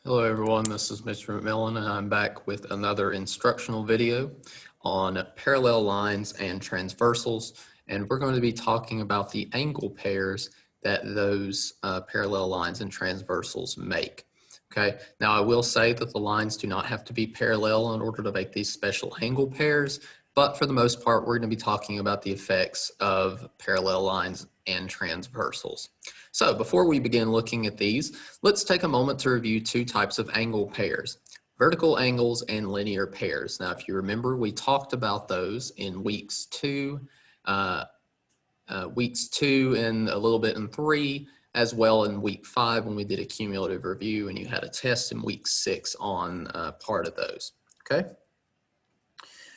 Hello everyone, this is Mr. McMillan and I'm back with another instructional video on parallel lines and transversals, and we're going to be talking about the angle pairs that those parallel lines and transversals make. Okay, now I will say that the lines do not have to be parallel in order to make these special angle pairs, but for the most part we're going to be talking about the effects of parallel lines and transversals. So before we begin looking at these, let's take a moment to review two types of angle pairs, vertical angles and linear pairs. Now, if you remember, we talked about those in weeks two and a little bit in 3, as well in week 5 when we did a cumulative review and you had a test in week 6 on part of those, okay?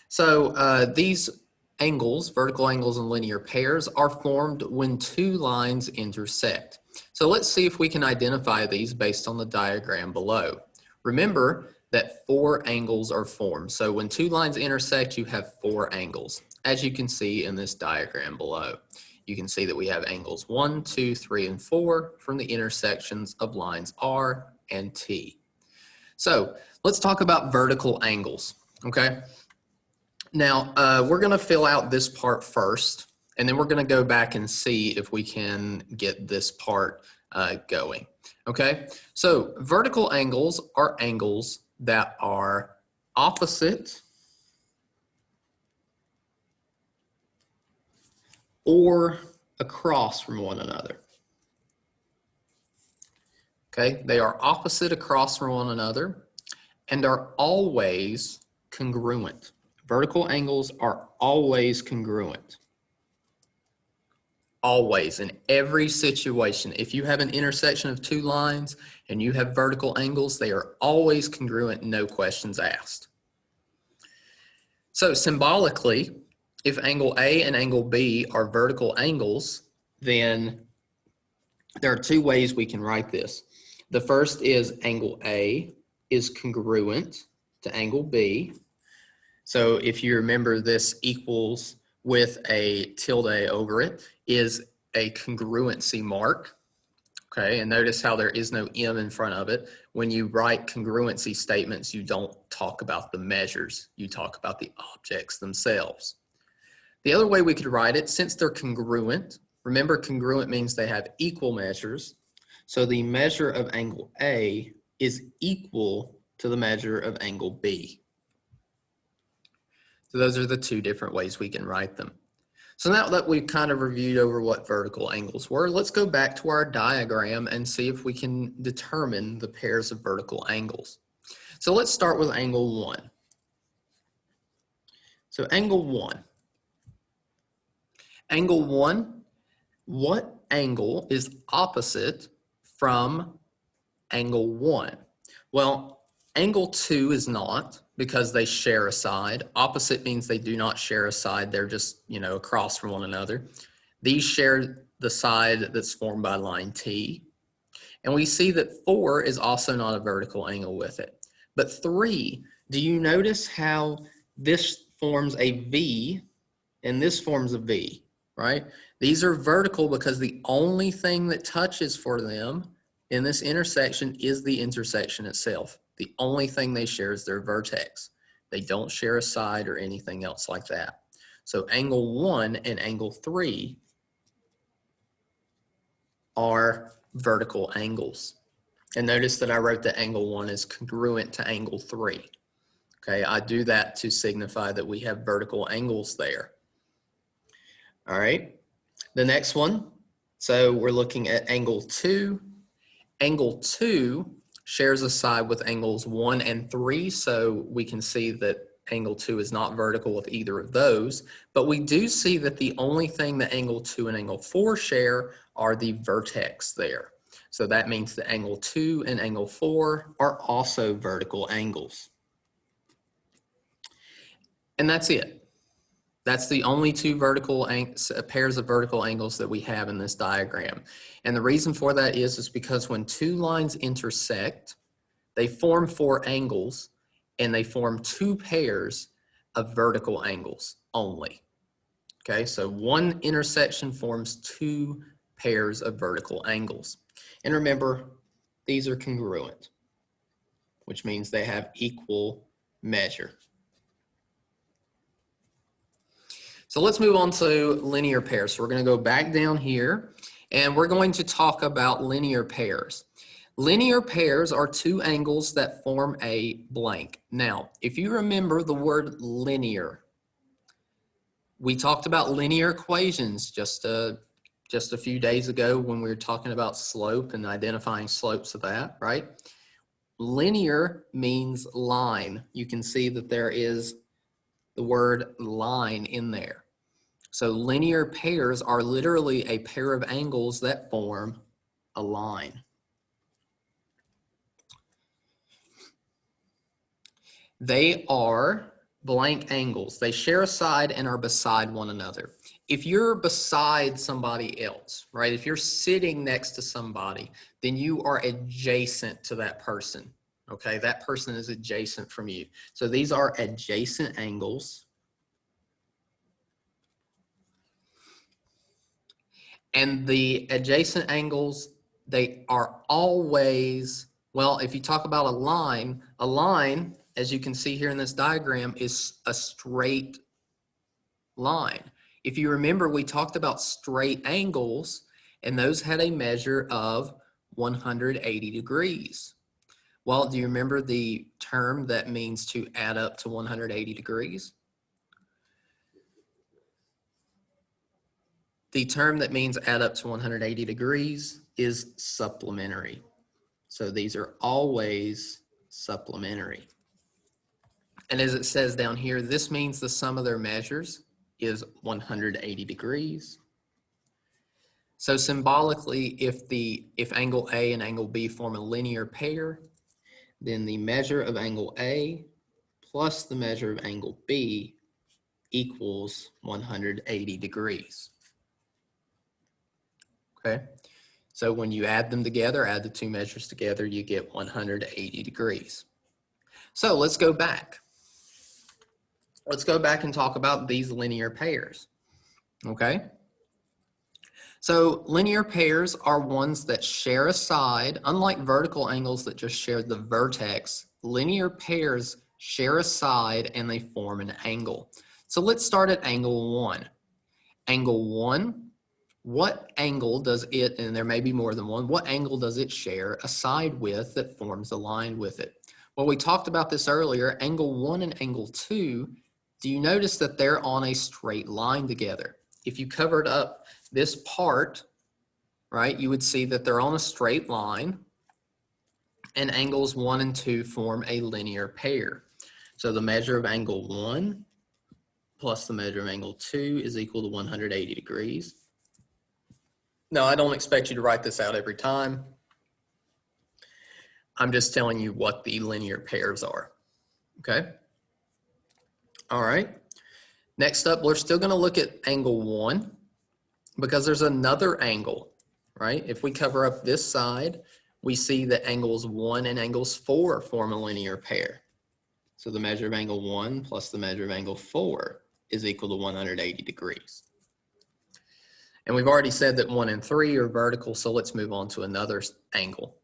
So these angles, vertical angles and linear pairs, are formed when two lines intersect. So let's see if we can identify these based on the diagram below. Remember that 4 angles are formed. So when two lines intersect, you have 4 angles, as you can see in this diagram below. You can see that we have angles 1, 2, 3, and 4 from the intersections of lines R and T. So let's talk about vertical angles, okay? Now, we're going to fill out this part first, and then we're going to go back and see if we can get this part going. Okay, so vertical angles are angles that are opposite or across from one another. Okay, they are opposite across from one another and are always congruent. Vertical angles are always congruent. Always, in every situation. If you have an intersection of two lines and you have vertical angles, they are always congruent, no questions asked. So symbolically, if angle A and angle B are vertical angles, then there are 2 ways we can write this. The first is angle A is congruent to angle B. So if you remember, this equals with a tilde over it is a congruency mark. Okay, and notice how there is no M in front of it. When you write congruency statements, you don't talk about the measures, you talk about the objects themselves. The other way we could write it, since they're congruent, remember congruent means they have equal measures. So the measure of angle A is equal to the measure of angle B. So those are the 2 different ways we can write them. So now that we've kind of reviewed over what vertical angles were, let's go back to our diagram and see if we can determine the pairs of vertical angles. So let's start with angle 1. So angle 1. Angle 1, what angle is opposite from angle 1? Well, angle 2 is not, because they share a side. Opposite means they do not share a side. They're just, across from one another. These share the side that's formed by line T. And we see that 4 is also not a vertical angle with it. But 3, do you notice how this forms a V and this forms a V, right? These are vertical because the only thing that touches for them in this intersection is the intersection itself. The only thing they share is their vertex. They don't share a side or anything else like that. So angle 1 and angle 3 are vertical angles. And notice that I wrote that angle 1 is congruent to angle 3. Okay, I do that to signify that we have vertical angles there. All right, the next one. So we're looking at angle 2. Angle 2 shares a side with angles 1 and 3, so we can see that angle 2 is not vertical with either of those, but we do see that the only thing that angle 2 and angle 4 share are the vertex there. So that means that angle 2 and angle 4 are also vertical angles. And that's it. That's the only 2 pairs of vertical angles that we have in this diagram. And the reason for that is because when 2 lines intersect, they form 4 angles, and they form 2 pairs of vertical angles only. Okay, so one intersection forms 2 pairs of vertical angles. And remember, these are congruent. which means they have equal measure. So let's move on to linear pairs. So we're going to go back down here and we're going to talk about linear pairs. Linear pairs are two angles that form a blank. Now, if you remember the word linear, we talked about linear equations just a few days ago when we were talking about slope and identifying slopes of that, right? Linear means line. You can see that there is the word line in there. So linear pairs are literally a pair of angles that form a line. They are blank angles. They share a side and are beside one another. If you're beside somebody else, right? If you're sitting next to somebody, then you are adjacent to that person, okay? That person is adjacent from you. So these are adjacent angles. And the adjacent angles, they are always, well, if you talk about a line, as you can see here in this diagram, is a straight line. If you remember, we talked about straight angles, and those had a measure of 180 degrees. Well, do you remember the term that means to add up to 180 degrees? The term that means add up to 180 degrees is supplementary. So these are always supplementary. And as it says down here, this means the sum of their measures is 180 degrees. So symbolically, if angle A and angle B form a linear pair, then the measure of angle A plus the measure of angle B equals 180 degrees. Okay, so when you add them together, add the two measures together, you get 180 degrees. So let's go back. Let's go back and talk about these linear pairs, okay? So linear pairs are ones that share a side. Unlike vertical angles that just share the vertex, linear pairs share a side and they form an angle. So let's start at angle 1. Angle 1, what angle does it, and there may be more than one, what angle does it share a side with that forms a line with it? Well, we talked about this earlier. Angle 1 and angle 2, do you notice that they're on a straight line together? If you covered up this part, right, you would see that they're on a straight line, and angles 1 and 2 form a linear pair. So the measure of angle 1 plus the measure of angle 2 is equal to 180 degrees. Now, I don't expect you to write this out every time. I'm just telling you what the linear pairs are, okay? All right. Next up, we're still going to look at angle 1 because there's another angle, right? If we cover up this side, we see that angles 1 and angles 4 form a linear pair. So the measure of angle 1 plus the measure of angle 4 is equal to 180 degrees. And we've already said that 1 and 3 are vertical, so let's move on to another angle.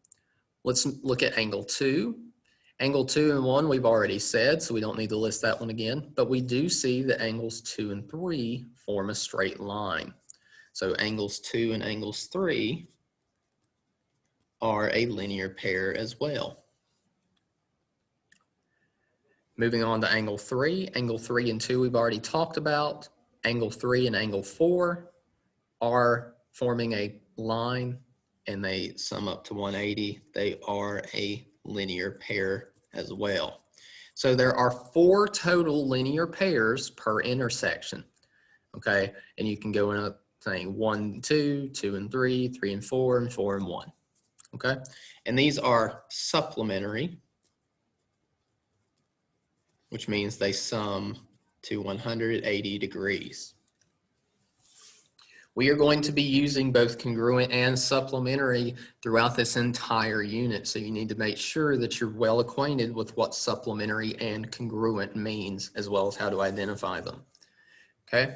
Let's look at angle 2. Angle 2 and 1 we've already said, so we don't need to list that one again, but we do see that angles 2 and 3 form a straight line. So angles 2 and angles 3 are a linear pair as well. Moving on to angle 3 and 2 we've already talked about. Angle 3 and angle 4 are forming a line and they sum up to 180. They are a linear pair as well. So there are 4 total linear pairs per intersection, okay? And you can go in a thing 1 and 2, 2 and 3, 3 and 4, and 4 and 1, okay? And these are supplementary, which means they sum to 180 degrees. We are going to be using both congruent and supplementary throughout this entire unit, so you need to make sure that you're well acquainted with what supplementary and congruent means, as well as how to identify them. Okay,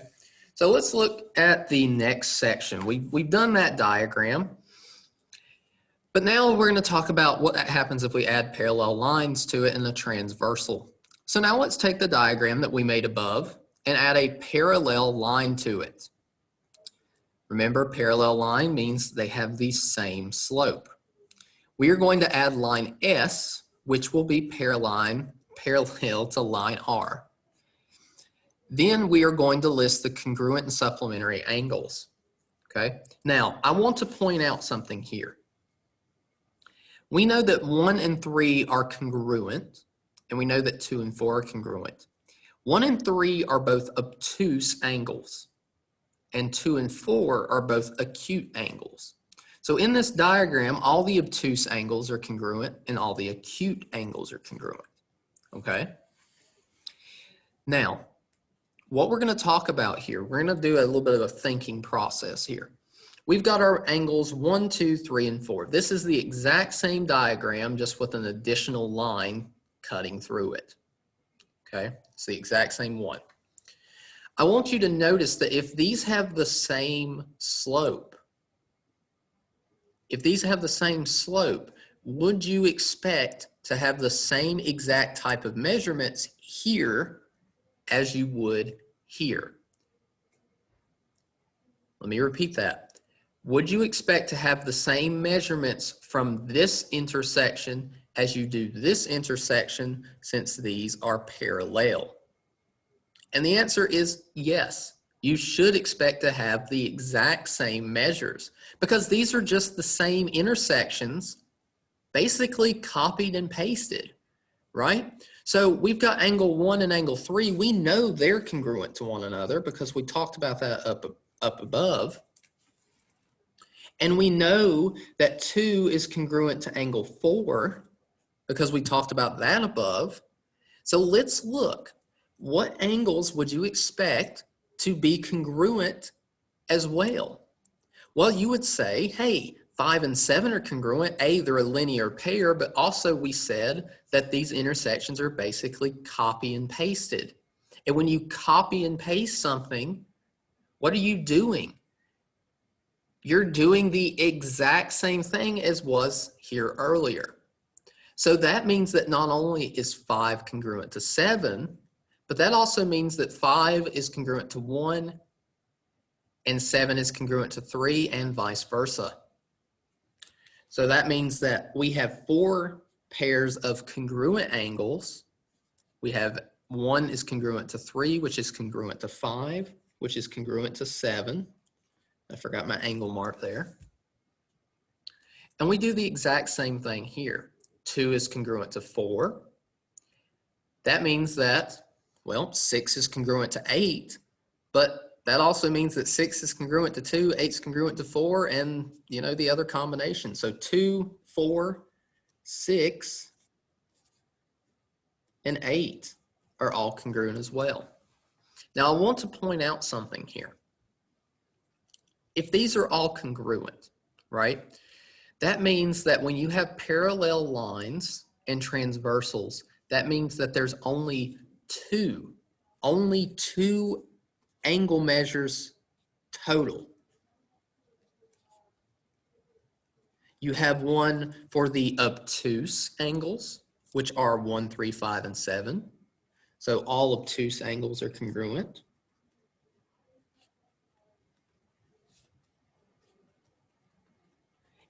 so let's look at the next section. We've done that diagram. But now we're going to talk about what happens if we add parallel lines to it in a transversal. So now let's take the diagram that we made above and add a parallel line to it. Remember, parallel line means they have the same slope. We are going to add line S, which will be parallel to line R. Then we are going to list the congruent and supplementary angles. Okay. Now, I want to point out something here. We know that 1 and 3 are congruent, and we know that 2 and 4 are congruent. 1 and 3 are both obtuse angles, and 2 and 4 are both acute angles. So in this diagram, all the obtuse angles are congruent and all the acute angles are congruent. Okay? Now, what we're going to talk about here, we're going to do a little bit of a thinking process here. We've got our angles 1, 2, 3, and 4. This is the exact same diagram, just with an additional line cutting through it. Okay? It's the exact same one. I want you to notice that if these have the same slope, would you expect to have the same exact type of measurements here as you would here? Let me repeat that. Would you expect to have the same measurements from this intersection as you do this intersection, since these are parallel? And the answer is yes. You should expect to have the exact same measures because these are just the same intersections, basically copied and pasted, right? So we've got angle 1 and angle 3. We know they're congruent to one another because we talked about that up above. And we know that 2 is congruent to angle 4 because we talked about that above. So let's look. What angles would you expect to be congruent as well? Well, you would say, hey, 5 and 7 are congruent. They're a linear pair, but also we said that these intersections are basically copy and pasted. And when you copy and paste something, what are you doing? You're doing the exact same thing as was here earlier. So that means that not only is 5 congruent to 7, but that also means that 5 is congruent to 1 and 7 is congruent to 3 and vice versa. So that means that we have 4 pairs of congruent angles. We have 1 is congruent to 3, which is congruent to 5, which is congruent to 7. I forgot my angle mark there. And we do the exact same thing here. 2 is congruent to 4. That means that, well, 6 is congruent to 8, but that also means that 6 is congruent to 2, 8 is congruent to 4, and, you know, the other combination. So 2, 4, 6, and 8 are all congruent as well. Now, I want to point out something here. If these are all congruent, right, that means that when you have parallel lines and transversals, that means that there's only two angle measures total. You have one for the obtuse angles, which are 1, 3, 5, and 7. So all obtuse angles are congruent.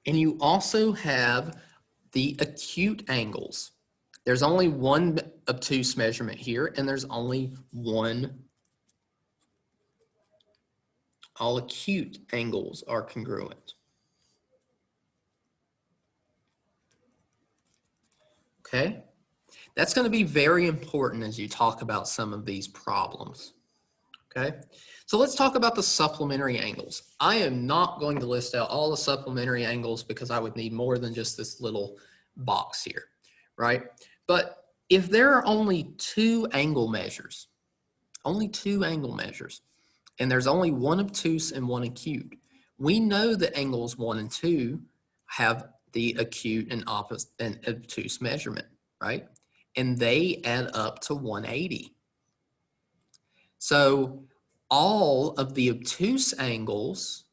And you also have the acute angles. There's only one obtuse measurement here, and there's only one. All acute angles are congruent. Okay? That's going to be very important as you talk about some of these problems. Okay? So let's talk about the supplementary angles. I am not going to list out all the supplementary angles because I would need more than just this little box here, right? But if there are only two angle measures, and there's only one obtuse and one acute, we know that angles 1 and 2 have the acute and obtuse measurement, right? And they add up to 180. So all of the obtuse angles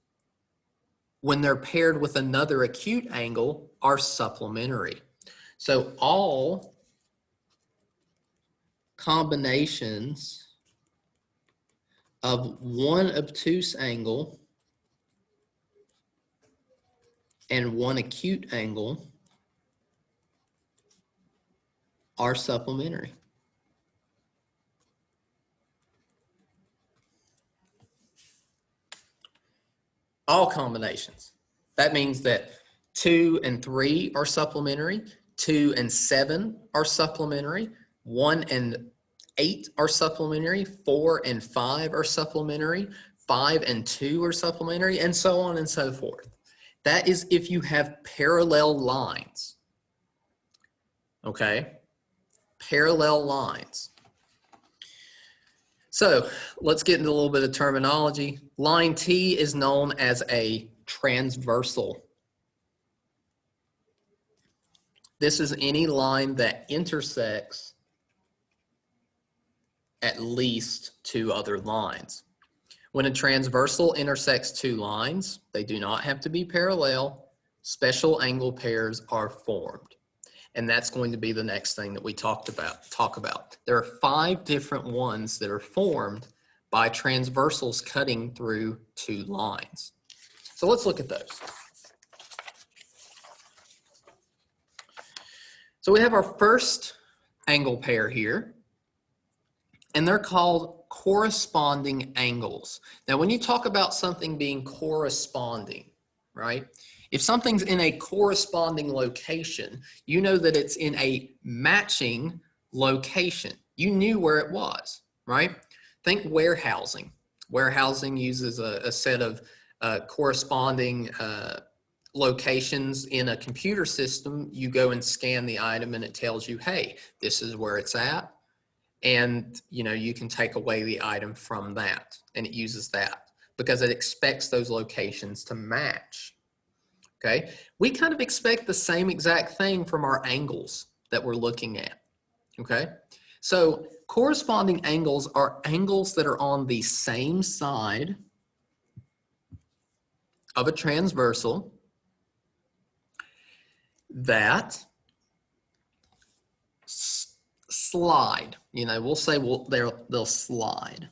when they're paired with another acute angle, are supplementary. So all combinations of one obtuse angle and one acute angle are supplementary. All combinations. That means that 2 and 3 are supplementary, 2 and 7 are supplementary, 1 and 8 are supplementary, 4 and 5 are supplementary, 5 and 2 are supplementary, and so on and so forth. That is if you have parallel lines. Okay? Parallel lines. So let's get into a little bit of terminology. Line T is known as a transversal. This is any line that intersects at least 2 other lines. When a transversal intersects 2 lines, they do not have to be parallel. Special angle pairs are formed. And that's going to be the next thing that we talk about. There are 5 different ones that are formed by transversals cutting through 2 lines. So let's look at those. So we have our first angle pair here, and they're called corresponding angles. Now, when you talk about something being corresponding, right? If something's in a corresponding location, you know that it's in a matching location. You knew where it was, right? Think warehousing. Warehousing uses a set of corresponding locations in a computer system. You go and scan the item and it tells you, hey, this is where it's at. And you can take away the item from that, and it uses that because it expects those locations to match. Okay, we kind of expect the same exact thing from our angles that we're looking at. Okay, so corresponding angles are angles that are on the same side of a transversal that slide. We'll say they'll slide.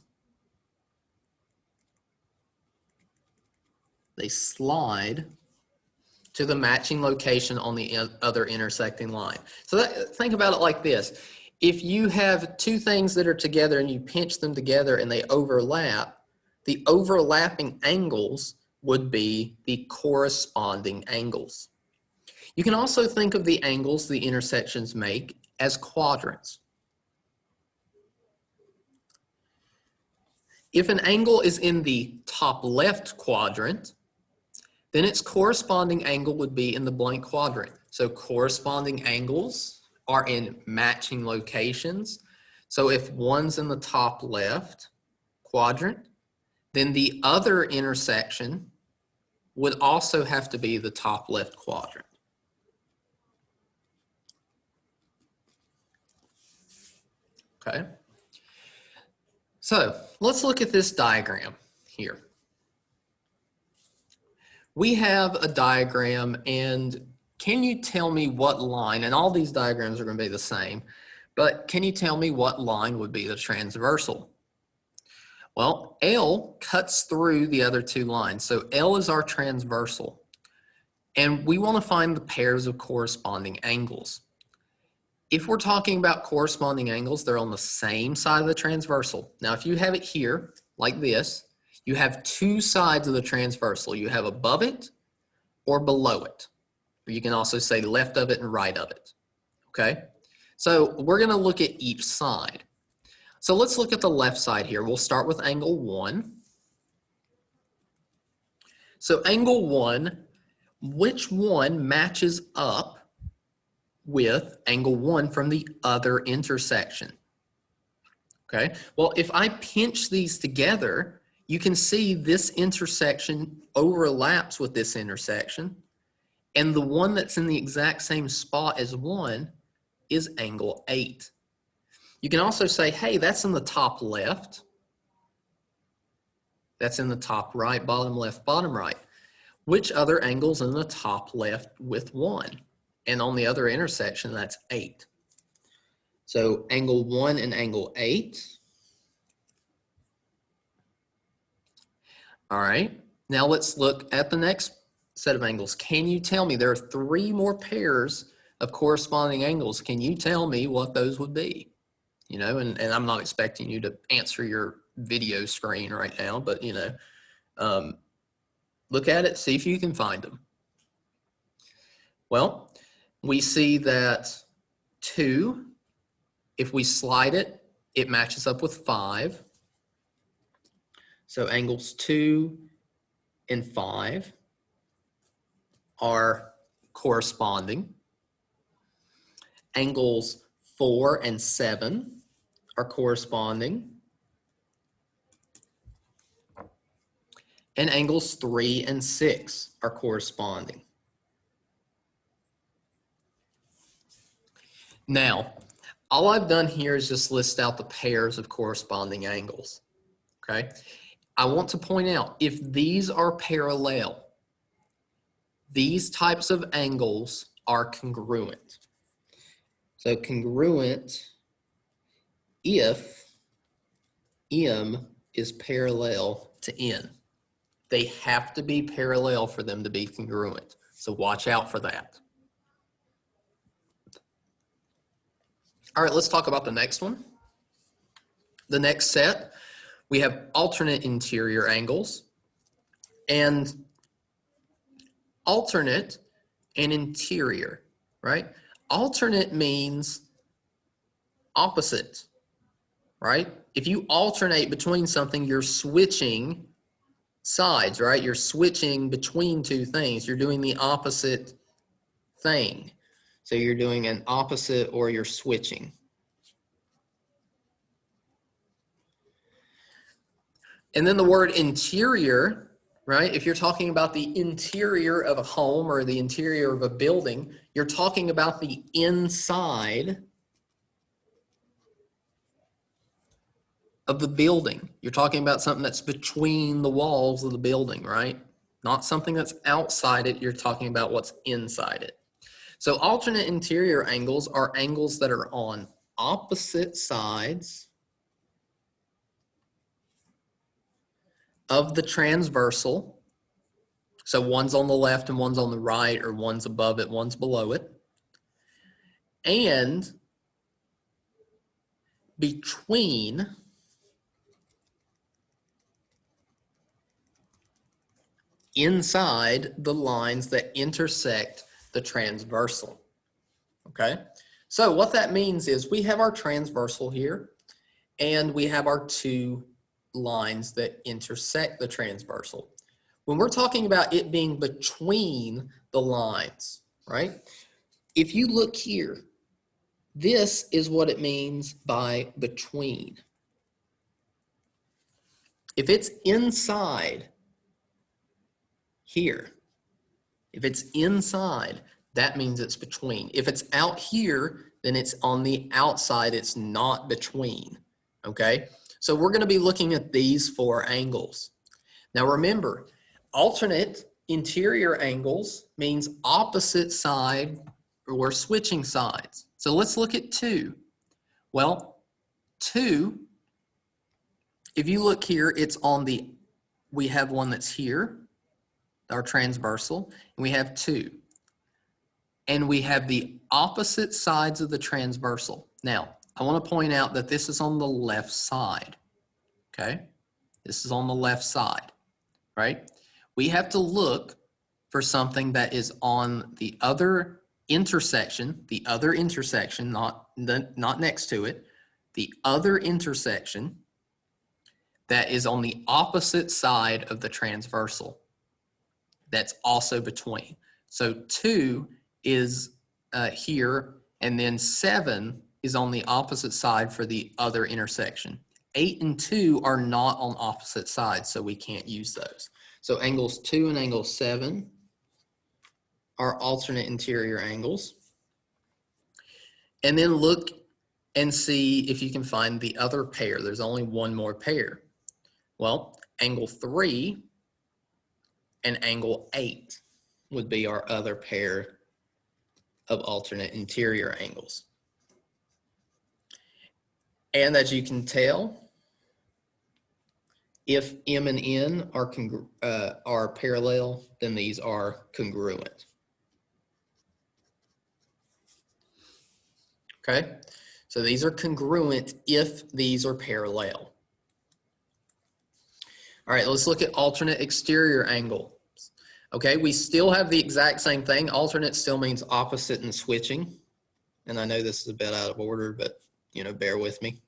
They slide to the matching location on the other intersecting line. So think about it like this. If you have 2 things that are together and you pinch them together and they overlap, the overlapping angles would be the corresponding angles. You can also think of the angles the intersections make as quadrants. If an angle is in the top left quadrant, then its corresponding angle would be in the blank quadrant. So corresponding angles are in matching locations. So if one's in the top left quadrant, then the other intersection would also have to be the top left quadrant. Okay. So let's look at this diagram here. We have a diagram, and can you tell me what line, and all these diagrams are going to be the same, but can you tell me what line would be the transversal? Well, L cuts through the other 2 lines. So L is our transversal, and we want to find the pairs of corresponding angles. If we're talking about corresponding angles, they're on the same side of the transversal. Now, if you have it here like this, you have 2 sides of the transversal. You have above it or below it. Or you can also say left of it and right of it. Okay? So we're going to look at each side. So let's look at the left side here. We'll start with angle 1. So angle 1, which one matches up with angle 1 from the other intersection? Okay? Well, if I pinch these together, you can see this intersection overlaps with this intersection, and the one that's in the exact same spot as 1 is angle 8. You can also say, hey, that's in the top left. That's in the top right, bottom left, bottom right. Which other angle's in the top left with 1? And on the other intersection, that's 8. So angle 1 and angle 8. All right, now let's look at the next set of angles. Can you tell me, there are 3 more pairs of corresponding angles. Can you tell me what those would be? You know, and I'm not expecting you to answer your video screen right now, but you know, look at it, see if you can find them. Well, we see that 2, if we slide it, it matches up with 5. So angles 2 and 5 are corresponding. Angles 4 and 7 are corresponding. And angles 3 and 6 are corresponding. Now, all I've done here is just list out the pairs of corresponding angles, okay? I want to point out, if these are parallel, these types of angles are congruent. So congruent if M is parallel to N. They have to be parallel for them to be congruent. So watch out for that. All right, let's talk about the next one. The next set, we have alternate interior angles. And alternate and interior, right? Alternate means opposite, right? If you alternate between something, you're switching sides, right? You're switching between 2 things. You're doing the opposite thing. So you're doing an opposite, or you're switching. And then the word interior, right? If you're talking about the interior of a home or the interior of a building, you're talking about the inside of the building. You're talking about something that's between the walls of the building, right? Not something that's outside it. You're talking about what's inside it. So alternate interior angles are angles that are on opposite sides of the transversal. So one's on the left and one's on the right, or one's above it, one's below it. And between inside the lines that intersect the transversal, okay? So what that means is we have our transversal here, and we have our 2 lines that intersect the transversal. When we're talking about it being between the lines, right? If you look here, this is what it means by between. If it's inside here, if it's inside, that means it's between. If it's out here, then it's on the outside, it's not between, okay? So we're gonna be looking at these 4 angles. Now remember, alternate interior angles means opposite side, or we're switching sides. So let's look at 2. Well, 2, if you look here, it's on the, we have one that's here, our transversal, and we have 2. And we have the opposite sides of the transversal. Now, I want to point out that this is on the left side, okay? This is on the left side, right? We have to look for something that is on the other intersection, not next to it, the other intersection that is on the opposite side of the transversal. That's also between. So 2 is here, and then 7 is on the opposite side for the other intersection. 8 and 2 are not on opposite sides, so we can't use those. So angles 2 and angle 7 are alternate interior angles. And then look and see if you can find the other pair. There's only one more pair. Well, angle 3 and angle 8 would be our other pair of alternate interior angles. And as you can tell, if M and N are parallel, then these are congruent. Okay, so these are congruent if these are parallel. All right, let's look at alternate exterior angle. Okay, we still have the exact same thing. Alternate still means opposite and switching. And I know this is a bit out of order, but bear with me.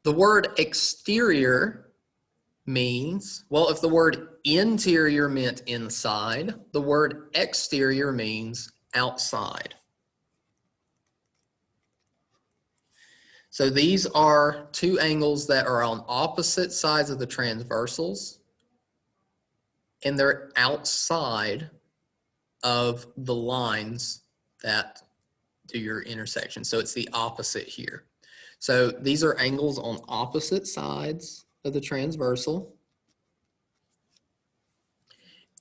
The word exterior means, well, if the word interior meant inside, the word exterior means outside. So these are two angles that are on opposite sides of the transversals, and they're outside of the lines that do your intersection. So it's the opposite here. So these are angles on opposite sides of the transversal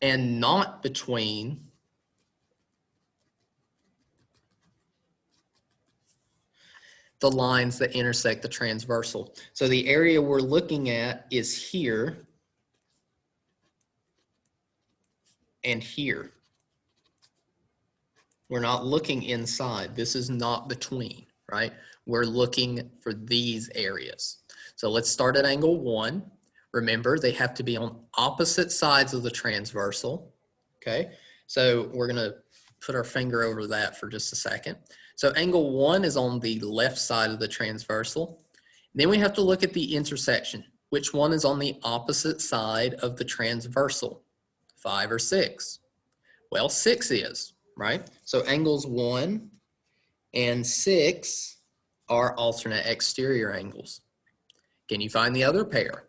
and not between the lines that intersect the transversal. So the area we're looking at is here and here. We're not looking inside. This is not between, right? We're looking for these areas. So let's start at angle 1. Remember, they have to be on opposite sides of the transversal, okay? So we're gonna put our finger over that for just a second. So angle 1 is on the left side of the transversal. Then we have to look at the intersection. Which one is on the opposite side of the transversal? 5 or 6? Well, 6 is, right? So angles 1 and 6 are alternate exterior angles. Can you find the other pair?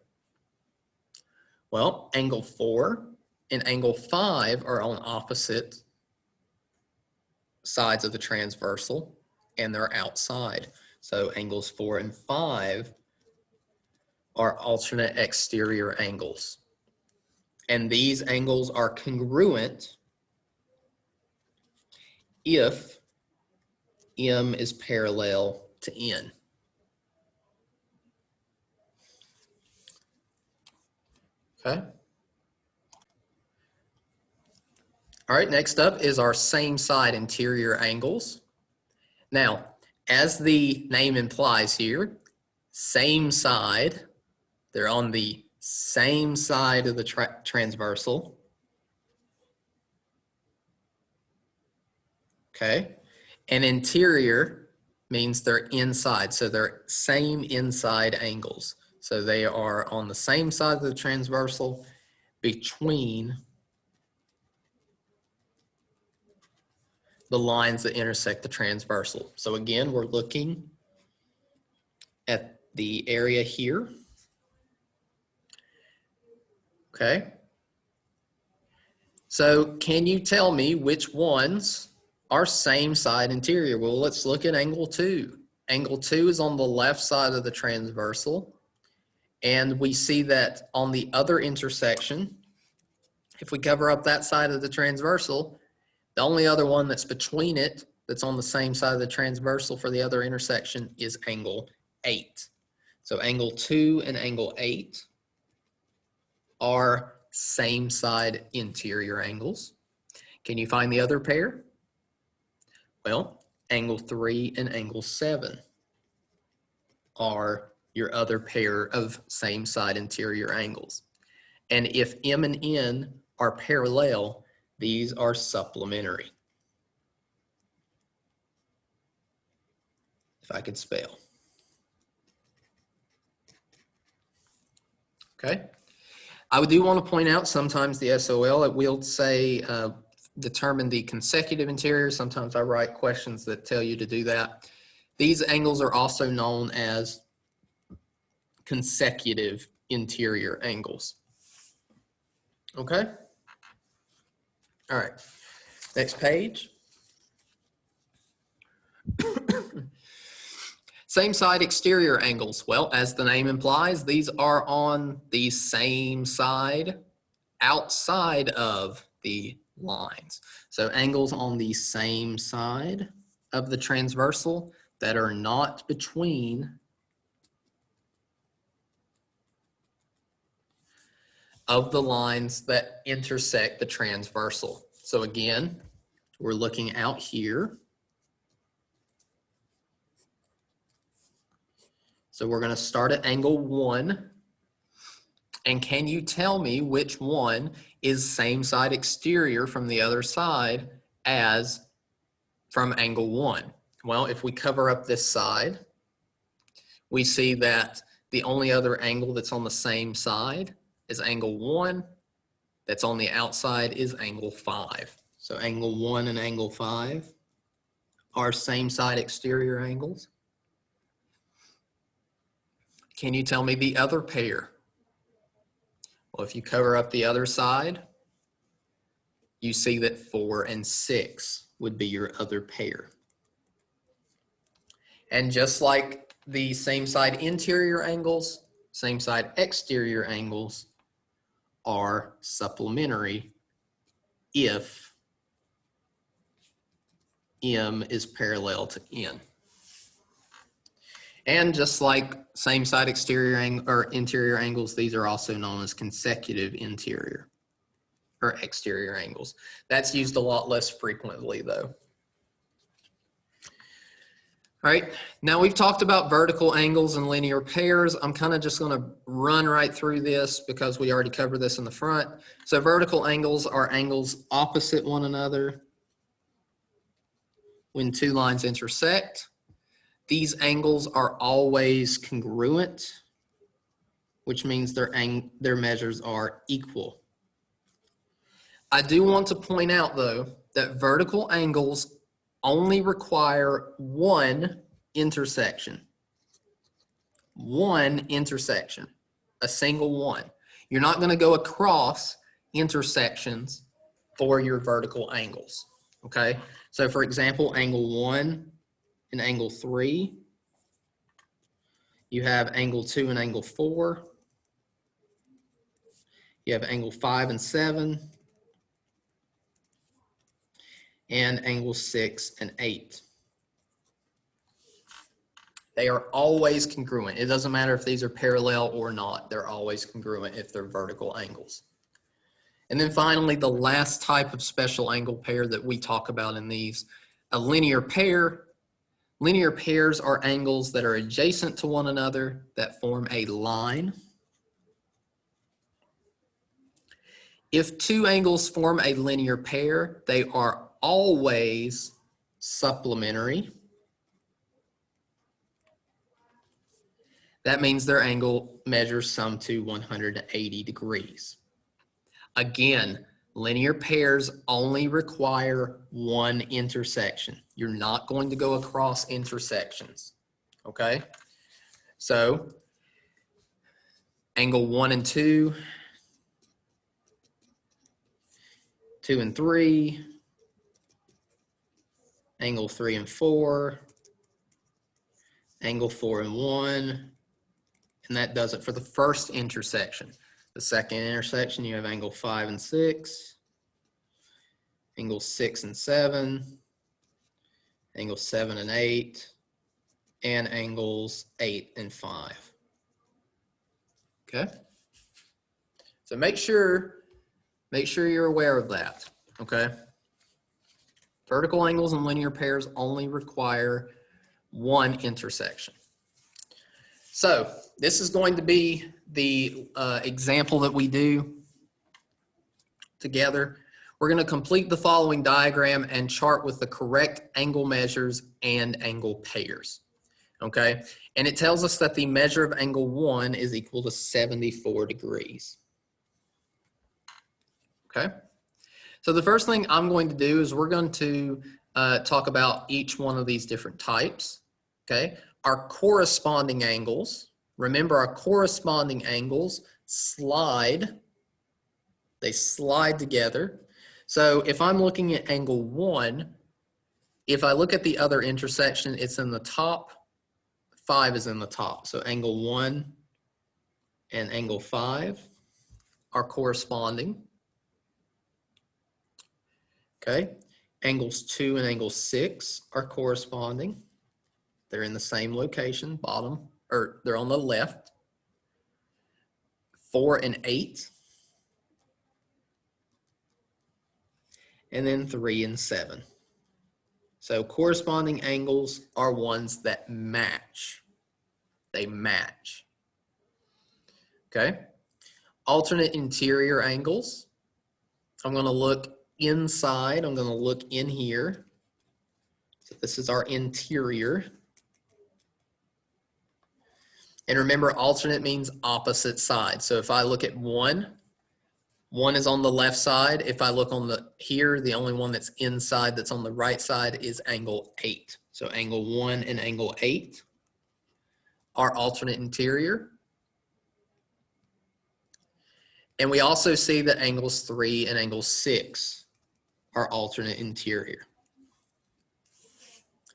Well, angle 4 and angle 5 are on opposite sides of the transversal, and they're outside. So angles 4 and 5 are alternate exterior angles. And these angles are congruent if M is parallel to N. Okay. All right, next up is our same side interior angles. Now, as the name implies here, same side, they're on the same side of the transversal. Okay, and interior means they're inside, so they're same inside angles. So they are on the same side of the transversal between the lines that intersect the transversal. So again, we're looking at the area here. Okay. So can you tell me which ones are same side interior? Well, let's look at angle 2. Angle 2 is on the left side of the transversal. And we see that on the other intersection, if we cover up that side of the transversal, the only other one that's between it, that's on the same side of the transversal for the other intersection, is angle 8. So angle 2 and angle 8 are same side interior angles. Can you find the other pair? Well, angle 3 and angle 7 are your other pair of same side interior angles. And if M and N are parallel, these are supplementary. If I could spell. Okay. I do want to point out sometimes the SOL, it will say determine the consecutive interior. Sometimes I write questions that tell you to do that. These angles are also known as consecutive interior angles. Okay. All right. Next page. Same side exterior angles. Well, as the name implies, these are on the same side outside of the lines. So angles on the same side of the transversal that are not between of the lines that intersect the transversal. So again, we're looking out here. So we're going to start at angle 1. And can you tell me which one is same side exterior from the other side as from angle 1? Well, if we cover up this side, we see that the only other angle that's on the same side is angle 1. That's on the outside is angle 5. So angle 1 and angle 5 are same side exterior angles. Can you tell me the other pair? Well, if you cover up the other side, you see that 4 and 6 would be your other pair. And just like the same side interior angles, same side exterior angles are supplementary if M is parallel to N. And just like same side exterior or interior angles, these are also known as consecutive interior or exterior angles. That's used a lot less frequently though. All right, now we've talked about vertical angles and linear pairs. I'm kind of just going to run right through this because we already covered this in the front. So vertical angles are angles opposite one another when two lines intersect. These angles are always congruent, which means their measures are equal. I do want to point out though that vertical angles only require one intersection. One intersection, a single one. You're not going to go across intersections for your vertical angles, okay? So for example, angle 1 and angle 3. You have angle 2 and angle 4. You have angle 5 and 7. And angle 6 and 8. They are always congruent. It doesn't matter if these are parallel or not. They're always congruent if they're vertical angles. And then finally, the last type of special angle pair that we talk about in these, a linear pair. Linear pairs are angles that are adjacent to one another that form a line. If two angles form a linear pair, they are always supplementary. That means their angle measures sum to 180 degrees. Again, linear pairs only require one intersection. You're not going to go across intersections, okay? So, angle 1 and 2, 2 and 3, angle 3 and 4, angle 4 and 1, and that does it for the first intersection. The second intersection, you have angle 5 and 6, angle 6 and 7, angle 7 and 8, and angles 8 and 5. Okay? So make sure you're aware of that, okay? Vertical angles and linear pairs only require one intersection. So this is going to be the example that we do together. We're going to complete the following diagram and chart with the correct angle measures and angle pairs. Okay, and it tells us that the measure of angle 1 is equal to 74 degrees. Okay, so the first thing I'm going to do is we're going to talk about each one of these different types. Okay, our corresponding angles, remember our corresponding angles slide, they slide together. So if I'm looking at angle 1, if I look at the other intersection, it's in the top 5 is in the top. So angle 1 and angle 5 are corresponding. Okay, angles 2 and angle 6 are corresponding. They're in the same location, bottom, or they're on the left. 4 and 8. And then 3 and 7. So corresponding angles are ones that match. They match. Okay. Alternate interior angles. I'm going to look inside. I'm going to look in here. So this is our interior. And remember, alternate means opposite side. So if I look at 1 is on the left side. If I look on here, the only one that's inside that's on the right side is angle 8. So angle 1 and angle 8 are alternate interior. And we also see that angles 3 and angle 6 are alternate interior.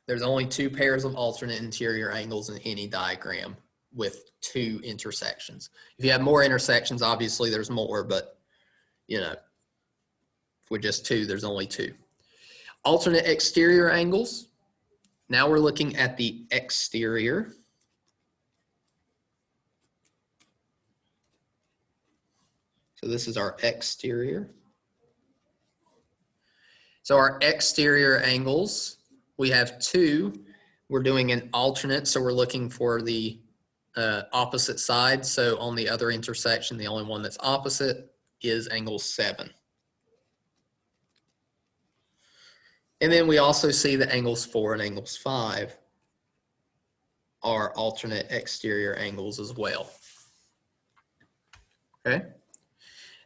There's only 2 pairs of alternate interior angles in any diagram with 2 intersections. If you have more intersections, obviously there's more, but you know, with just 2, there's only 2. Alternate exterior angles. Now we're looking at the exterior. So this is our exterior. So our exterior angles, we have 2. We're doing an alternate, so we're looking for the opposite side. So on the other intersection, the only one that's opposite is angle 7. And then we also see that angles 4 and angles 5 are alternate exterior angles as well. Okay.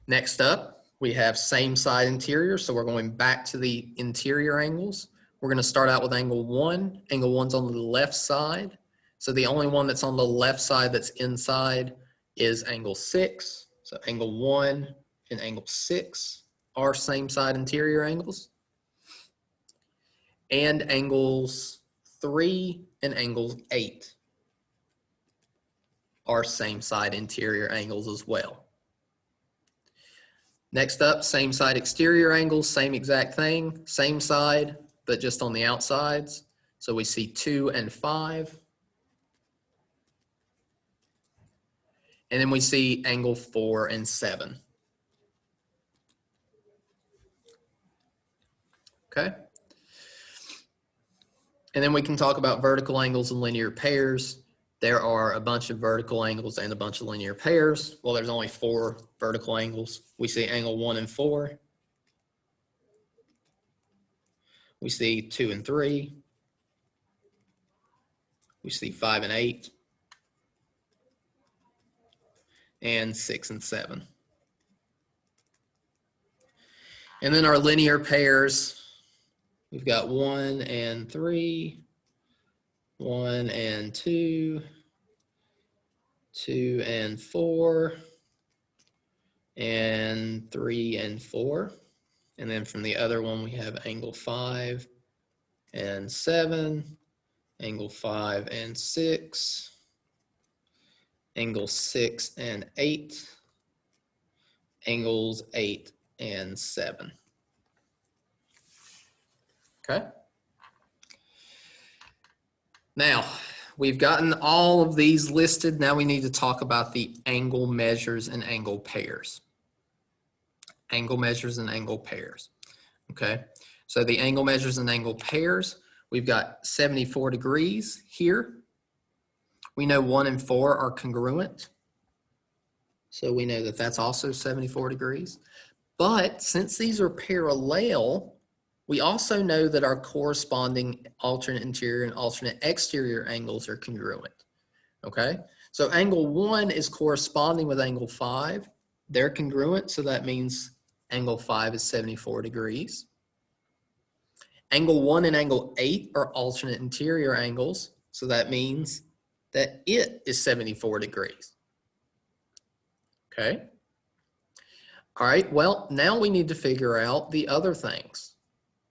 Next up, we have same side interior. So we're going back to the interior angles. We're going to start out with angle 1. Angle 1's on the left side. So the only one that's on the left side that's inside is angle 6. So angle 1 and angle 6 are same side interior angles. And angles 3 and angles 8 are same side interior angles as well. Next up, same side exterior angles, same exact thing, same side, but just on the outsides. So we see 2 and 5. And then we see angle 4 and 7. Okay. And then we can talk about vertical angles and linear pairs. There are a bunch of vertical angles and a bunch of linear pairs. Well, there's only 4 vertical angles. We see angle 1 and 4. We see 2 and 3. We see 5 and 8. And 6 and 7. And then our linear pairs, we've got 1 and 3, 1 and 2, 2 and 4, and 3 and 4. And then from the other one, we have angle 5 and 7, angle 5 and 6, angle 6 and 8, angles 8 and 7. Okay. Now, we've gotten all of these listed. Now we need to talk about the angle measures and angle pairs. Angle measures and angle pairs. Okay. So the angle measures and angle pairs, we've got 74 degrees here. We know 1 and 4 are congruent. So we know that that's also 74 degrees. But since these are parallel, we also know that our corresponding alternate interior and alternate exterior angles are congruent. Okay? So angle 1 is corresponding with angle 5. They're congruent, so that means angle 5 is 74 degrees. Angle 1 and angle 8 are alternate interior angles, so that means that it is 74 degrees. Okay? All right, well, now we need to figure out the other things.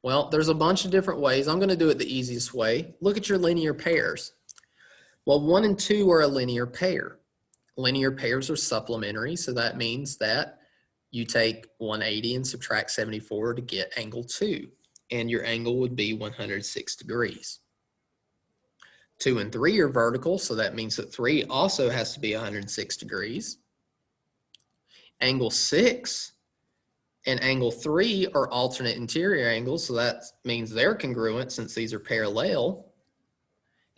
Well, there's a bunch of different ways. I'm going to do it the easiest way. Look at your linear pairs. Well, 1 and 2 are a linear pair. Linear pairs are supplementary, so that means that you take 180 and subtract 74 to get angle 2, and your angle would be 106 degrees. 2 and 3 are vertical, so that means that 3 also has to be 106 degrees. Angle 6 and angle 3 are alternate interior angles, so that means they're congruent since these are parallel.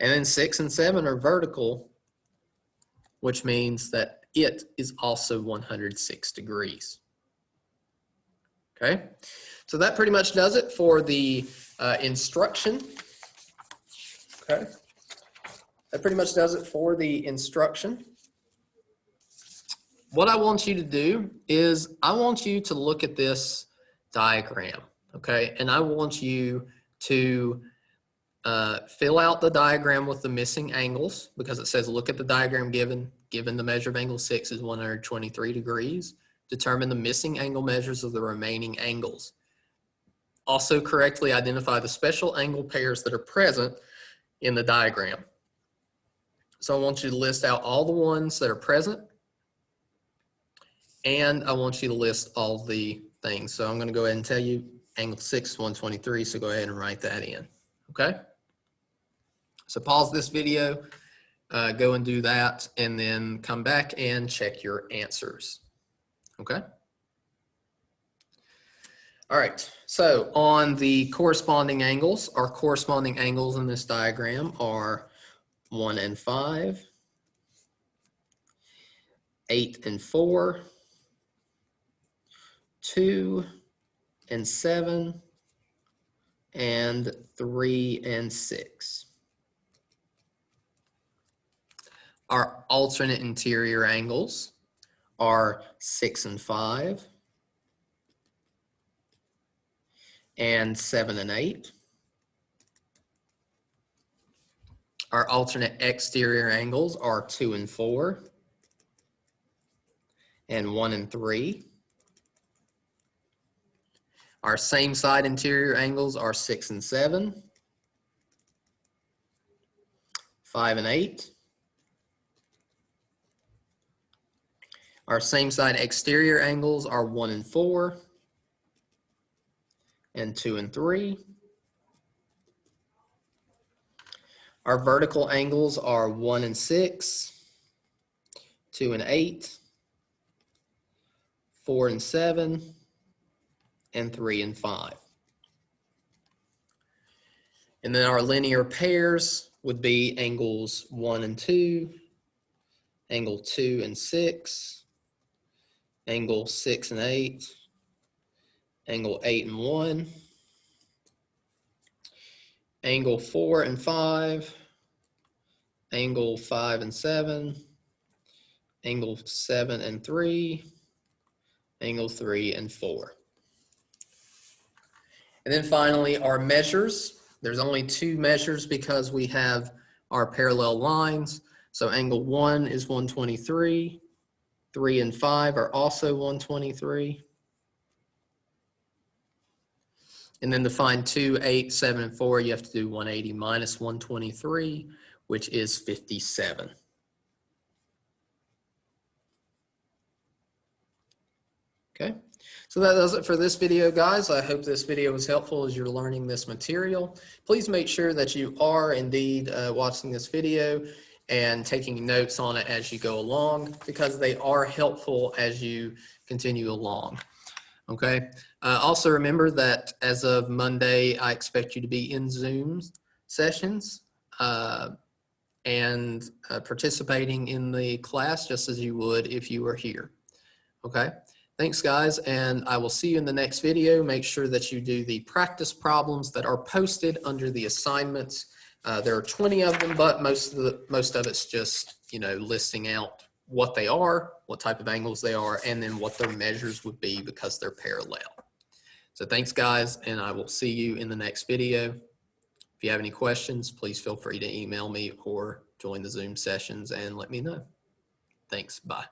And then 6 and 7 are vertical, which means that it is also 106 degrees. Okay, so that pretty much does it for the instruction. Okay, that pretty much does it for the instruction. What I want you to do is I want you to look at this diagram, okay? And I want you to fill out the diagram with the missing angles, because it says look at the diagram given the measure of angle 6 is 123 degrees. Determine the missing angle measures of the remaining angles. Also correctly identify the special angle pairs that are present in the diagram. So I want you to list out all the ones that are present, and I want you to list all the things. So I'm going to go ahead and tell you angle 6 is 123, so go ahead and write that in, okay? So pause this video, go and do that, and then come back and check your answers, okay? All right, so on the corresponding angles, our corresponding angles in this diagram are 1 and 5, 8 and 4, 2 and 7, and 3 and 6. Our alternate interior angles are 6 and 5, and 7 and 8. Our alternate exterior angles are 2 and 4, and 1 and 3. Our same side interior angles are 6 and 7, 5 and 8. Our same side exterior angles are 1 and 4, and 2 and 3. Our vertical angles are 1 and 6, 2 and 8, 4 and 7, and 3 and 5. And then our linear pairs would be angles 1 and 2, angle 2 and 6, angle 6 and 8, angle 8 and 1, angle 4 and 5, angle 5 and 7, angle 7 and 3, angle 3 and 4. And then finally, our measures. There's only 2 measures because we have our parallel lines. So angle 1 is 123. 3 and 5 are also 123. And then to find 2, 8, 7, and 4, you have to do 180 minus 123, which is 57. Okay, so that does it for this video, guys. I hope this video was helpful as you're learning this material. Please make sure that you are indeed watching this video and taking notes on it as you go along, because they are helpful as you continue along. Okay, also remember that as of Monday, I expect you to be in Zoom sessions and participating in the class just as you would if you were here. Okay. Thanks, guys, and I will see you in the next video. Make sure that you do the practice problems that are posted under the assignments. There are 20 of them, but most of it's just, you know, listing out what they are, what type of angles they are, and then what their measures would be because they're parallel. So thanks, guys, and I will see you in the next video. If you have any questions, please feel free to email me or join the Zoom sessions and let me know. Thanks. Bye.